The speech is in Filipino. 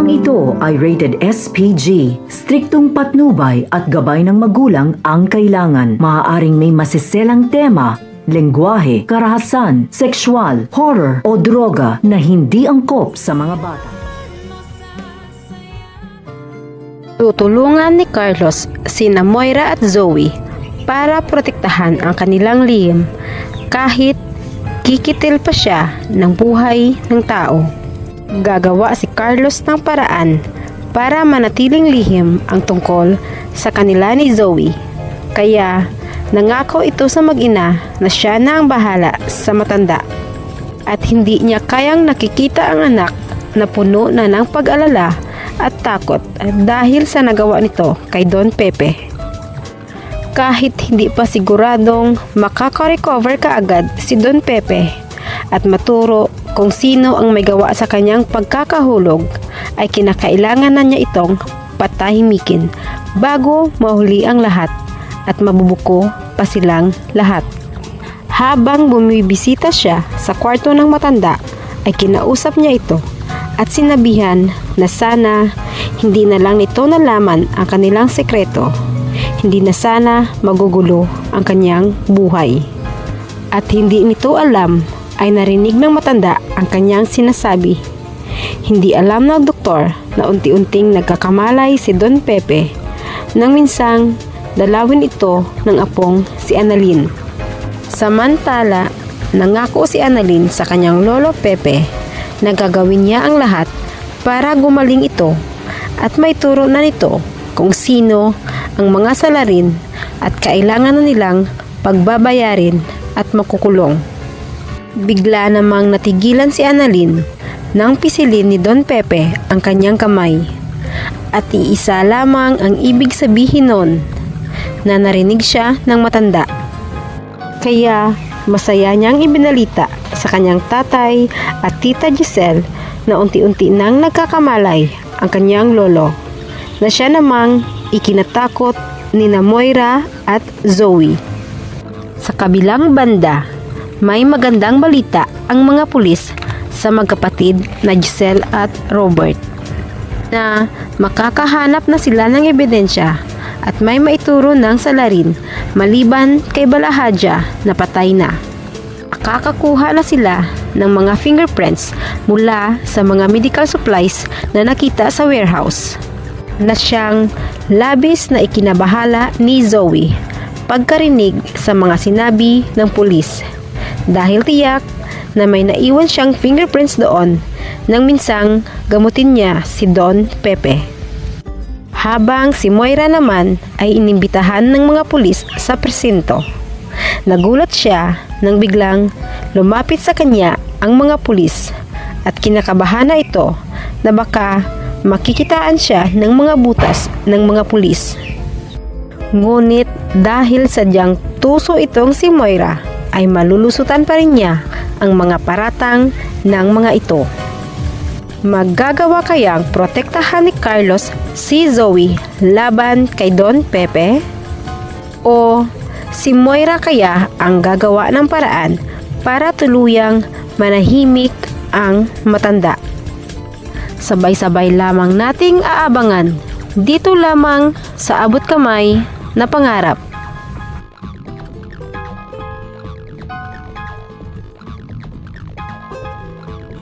Programang ito ay rated SPG. Striktong patnubay at gabay ng magulang ang kailangan. Maaaring may masiselang tema, lengguwahe, karahasan, sexual, horror o droga na hindi angkop sa mga bata. Tutulungan ni Carlos sina Moira at Zoe para protektahan ang kanilang lihim kahit kikitil pa siya ng buhay ng tao. Gagawa si Carlos ng paraan para manatiling lihim ang tungkol sa kanila ni Zoe. Kaya nangako ito sa mag-ina na siya na ang bahala sa matanda at hindi niya kayang nakikita ang anak na puno na ng pag-alala at takot dahil sa nagawa nito kay Don Pepe. Kahit hindi pa siguradong makaka-recover kaagad si Don Pepe at maturo kung sino ang may gawa sa kanyang pagkakahulog, ay kinakailangan na niya itong patahimikin bago mahuli ang lahat at mabubuko pa silang lahat. Habang bumibisita siya sa kwarto ng matanda, ay kinausap niya ito at sinabihan na sana hindi na lang nito nalaman ang kanilang sekreto. Hindi na sana magugulo ang kanyang buhay. At hindi nito alam ay narinig ng matanda ang kanyang sinasabi. Hindi alam ng doktor na unti-unting nagkakamalay si Don Pepe nang minsang dalawin ito ng apong si Annalyn. Samantala, nangako si Annalyn sa kanyang lolo Pepe na gagawin niya ang lahat para gumaling ito at may turo na nito kung sino ang mga salarin at kailangan na nilang pagbabayarin at makukulong. Bigla namang natigilan si Annalyn nang pisilin ni Don Pepe ang kanyang kamay. At iisa lamang ang ibig sabihin nun, na narinig siya ng matanda. Kaya masaya niyang ibinalita sa kanyang tatay at tita Giselle na unti-unti nang nagkakamalay ang kanyang lolo, na siya namang ikinatakot ni Moira at Zoe. Sa kabilang banda, may magandang balita ang mga pulis sa magkapatid na Giselle at Robert na makakahanap na sila ng ebidensya at may maituro ng salarin maliban kay Balahadja na patay na. Makakakuha na sila ng mga fingerprints mula sa mga medical supplies na nakita sa warehouse, na siyang labis na ikinabahala ni Zoe pagkarinig sa mga sinabi ng pulis. Dahil tiyak na may naiwan siyang fingerprints doon nang minsang gamutin niya si Don Pepe. Habang si Moira naman ay inimbitahan ng mga pulis sa presinto. Nagulat siya nang biglang lumapit sa kanya ang mga pulis at kinakabahan na ito na baka makikitaan siya ng mga butas ng mga pulis. Ngunit dahil sadyang tuso itong si Moira, ay malulusutan pa rin niya ang mga paratang ng mga ito. Maggagawa kayang protektahan ni Carlos si Zoe laban kay Don Pepe? O si Moira kaya ang gagawa ng paraan para tuluyang manahimik ang matanda? Sabay-sabay lamang nating aabangan dito lamang sa Abot Kamay na Pangarap.